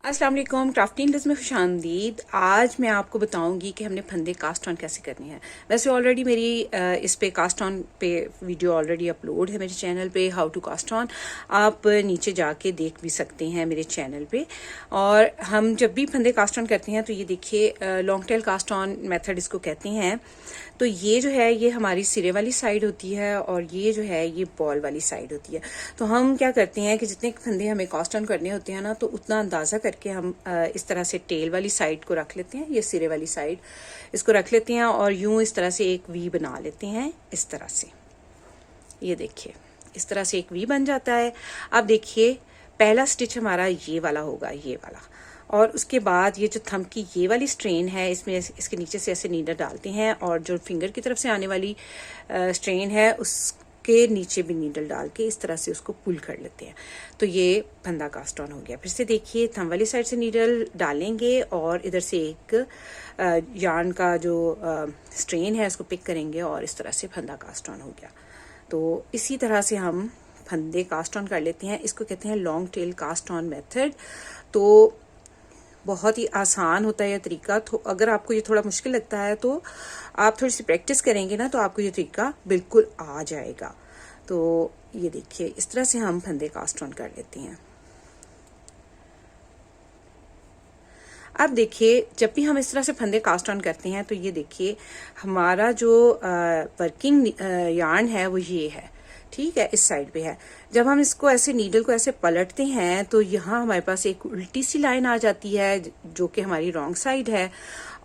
अस्सलाम वालेकुम, क्राफ्टिंग में खुशामदीद। आज मैं आपको बताऊंगी कि हमने फंदे कास्ट ऑन कैसे करनी है। वैसे ऑलरेडी मेरी इस पे कास्ट ऑन पे वीडियो ऑलरेडी अपलोड है मेरे चैनल पे, हाउ टू कास्ट ऑन। आप नीचे जाके देख भी सकते हैं मेरे चैनल पे। और हम जब भी फंदे कास्ट ऑन करते हैं तो ये देखिए long tail cast on method इसको कहते हैं। तो ये जो है ये हमारी सिरे वाली साइड होती है और ये जो है ये बॉल वाली साइड होती है। तो हम क्या करते हैं कि जितने फंदे हमें कास्ट ऑन करने होते हैं ना, तो उतना अंदाजा करके हम इस तरह से टेल वाली साइड को रख लेते हैं, ये सिरे वाली साइड इसको रख लेते हैं और यूं इस तरह से एक वी बना लेते हैं। इस तरह से ये देखिए इस तरह से एक वी बन जाता है। अब देखिए पहला स्टिच हमारा ये वाला होगा, ये वाला। और उसके बाद ये जो थंब की ये वाली स्ट्रेन है, इसमें इसके नीचे से ऐसे नीडल डालते हैं और जो फिंगर की तरफ से आने वाली स्ट्रेन है उसके नीचे भी नीडल डाल के इस तरह से उसको पुल कर लेते हैं। तो ये फंदा कास्ट ऑन हो गया। फिर से देखिए थंब वाली साइड से नीडल डालेंगे और इधर से एक यार्न का जो स्ट्रेन है उसको पिक करेंगे और इस तरह से फंदा कास्ट ऑन हो गया। तो इसी तरह से हम फंदे कास्ट ऑन कर लेते हैं। इसको कहते हैं long tail cast on method. तो बहुत ही आसान होता है यह तरीका। तो अगर आपको ये थोड़ा मुश्किल लगता है तो आप थोड़ी सी प्रैक्टिस करेंगे ना, तो आपको ये तरीका बिल्कुल आ जाएगा। तो ये देखिए इस तरह से हम फंदे कास्ट ऑन कर लेते हैं। अब देखिए जब भी हम इस तरह से फंदे कास्ट ऑन करते हैं तो ये देखिए हमारा जो वर्किंग यार्न है वो ये है, ठीक है, इस साइड पे है। जब हम इसको ऐसे नीडल को ऐसे पलटते हैं तो यहाँ हमारे पास एक उल्टी सी लाइन आ जाती है जो कि हमारी रॉन्ग साइड है,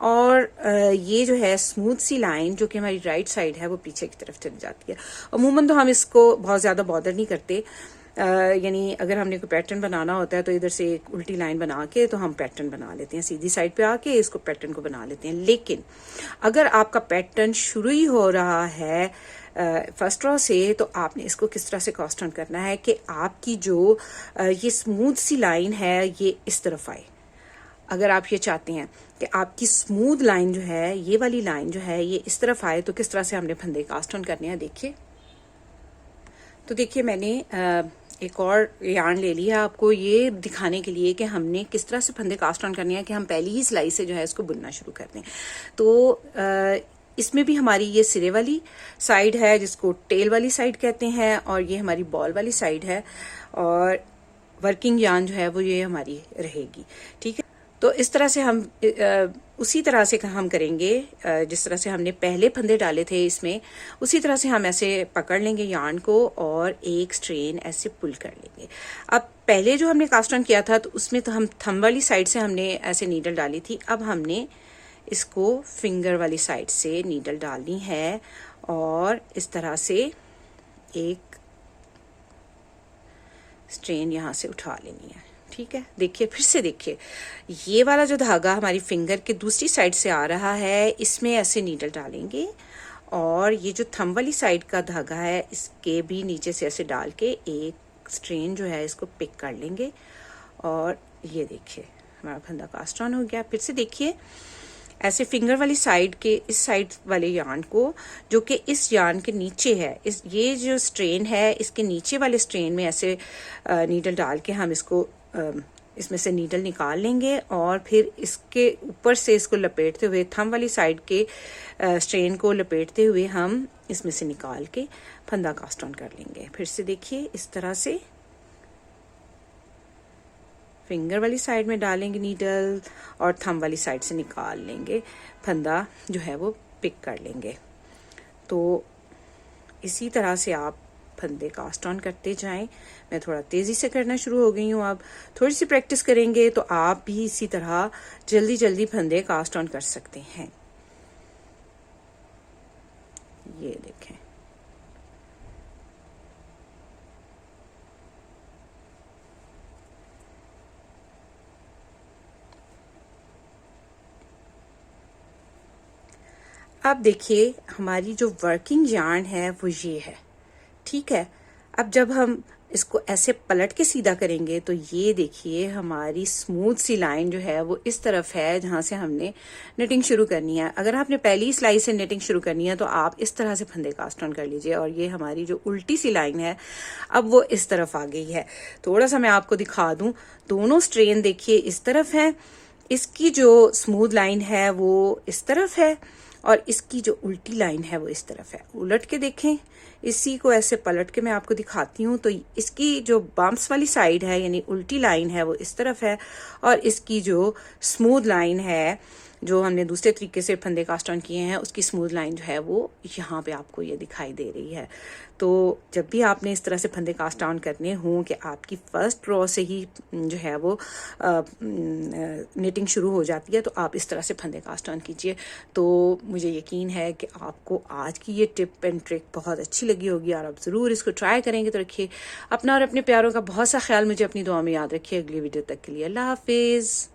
और ये जो है स्मूथ सी लाइन जो कि हमारी राइट साइड है वो पीछे की तरफ चली जाती है। अमूमन तो हम इसको बहुत ज्यादा बॉदर नहीं करते, यानी अगर हमने कोई पैटर्न बनाना होता है तो इधर से एक उल्टी लाइन बना के तो हम पैटर्न बना लेते हैं, सीधी साइड पे आके इसको पैटर्न को बना लेते हैं। लेकिन अगर आपका पैटर्न शुरू ही हो रहा है फर्स्ट रो से, तो आपने इसको किस तरह से कास्ट ऑन करना है कि आपकी जो ये स्मूथ सी लाइन है ये इस तरफ आए। अगर आप ये चाहते हैं कि आपकी स्मूथ लाइन जो है, ये वाली लाइन जो है ये इस तरफ आए, तो किस तरह से हमने फंदे कास्ट ऑन करने हैं देखिए। तो देखिए मैंने एक और यार्न ले लिया आपको ये दिखाने के लिए कि हमने किस तरह से फंदे कास्ट ऑन करने हैं कि हम पहली ही सिलाई से जो है इसको बुनना शुरू कर दें। तो इसमें भी हमारी ये सिरे वाली साइड है जिसको टेल वाली साइड कहते हैं, और ये हमारी बॉल वाली साइड है, और वर्किंग यार्न जो है वो ये हमारी रहेगी, ठीक है। तो इस तरह से हम उसी तरह से हम करेंगे जिस तरह से हमने पहले फंदे डाले थे इसमें, उसी तरह से हम ऐसे पकड़ लेंगे यार्न को और एक स्ट्रेन ऐसे पुल कर लेंगे। अब पहले जो हमने कास्ट ऑन किया था तो उसमें तो हम थंब वाली साइड से हमने ऐसे नीडल डाली थी। अब हमने इसको फिंगर वाली साइड से नीडल डालनी है और इस तरह से एक स्ट्रेन यहाँ से उठा लेनी है, ठीक है। देखिए फिर से देखिए ये वाला जो धागा हमारी फिंगर के दूसरी साइड से आ रहा है, इसमें ऐसे नीडल डालेंगे और ये जो थंब वाली साइड का धागा है इसके भी नीचे से ऐसे डाल के एक स्ट्रेन जो है इसको पिक कर लेंगे और ये देखिए हमारा फंदा कास्ट ऑन हो गया। फिर से देखिए ऐसे फिंगर वाली साइड के इस साइड वाले यार्न को, जो कि इस यार्न के नीचे है, इस ये जो स्ट्रेन है इसके नीचे वाले स्ट्रेन में ऐसे नीडल डाल के हम इसको इसमें से नीडल निकाल लेंगे और फिर इसके ऊपर से इसको लपेटते हुए थंब वाली साइड के स्ट्रेन को लपेटते हुए हम इसमें से निकाल के फंदा कास्ट ऑन कर लेंगे। फिर से देखिए इस तरह से फिंगर वाली साइड में डालेंगे नीडल और थंब वाली साइड से निकाल लेंगे, फंदा जो है वो पिक कर लेंगे। तो इसी तरह से आप फंदे कास्ट ऑन करते जाएं। मैं थोड़ा तेजी से करना शुरू हो गई हूँ, अब थोड़ी सी प्रैक्टिस करेंगे तो आप भी इसी तरह जल्दी जल्दी फंदे कास्ट ऑन कर सकते हैं। ये देखें अब देखिए हमारी जो वर्किंग यार्न है वो ये है, ठीक है। अब जब हम इसको ऐसे पलट के सीधा करेंगे तो ये देखिए हमारी स्मूथ सी लाइन जो है वो इस तरफ है जहां से हमने निटिंग शुरू करनी है। अगर आपने पहली सिलाई से निटिंग शुरू करनी है तो आप इस तरह से फंदे कास्ट ऑन कर लीजिए। और ये हमारी जो उल्टी सी लाइन है अब वो इस तरफ आ गई है। थोड़ा सा मैं आपको दिखा दूं, दोनों स्ट्रेन देखिए इस तरफ है, इसकी जो स्मूथ लाइन है वो इस तरफ है और इसकी जो उल्टी लाइन है वो इस तरफ है। उलट के देखें, इसी को ऐसे पलट के मैं आपको दिखाती हूँ तो इसकी जो बम्प्स वाली साइड है यानी उल्टी लाइन है वो इस तरफ है और इसकी जो स्मूथ लाइन है जो हमने दूसरे तरीके से फंदे कास्ट ऑन किए हैं उसकी स्मूथ लाइन जो है वो यहाँ पे आपको ये दिखाई दे रही है। तो जब भी आपने इस तरह से फंदे कास्ट ऑन करने हों कि आपकी फर्स्ट रो से ही जो है वो निटिंग शुरू हो जाती है तो आप इस तरह से फंदे कास्ट ऑन कीजिए। तो मुझे यकीन है कि आपको आज की ये टिप एंड ट्रिक बहुत अच्छी लगी होगी और आप ज़रूर इसको ट्राई करेंगे। तो रखिए अपना और अपने प्यारों का बहुत सा ख्याल, मुझे अपनी दुआ में याद रखिए। अगली वीडियो तक के लिए अल्लाह हाफिज़।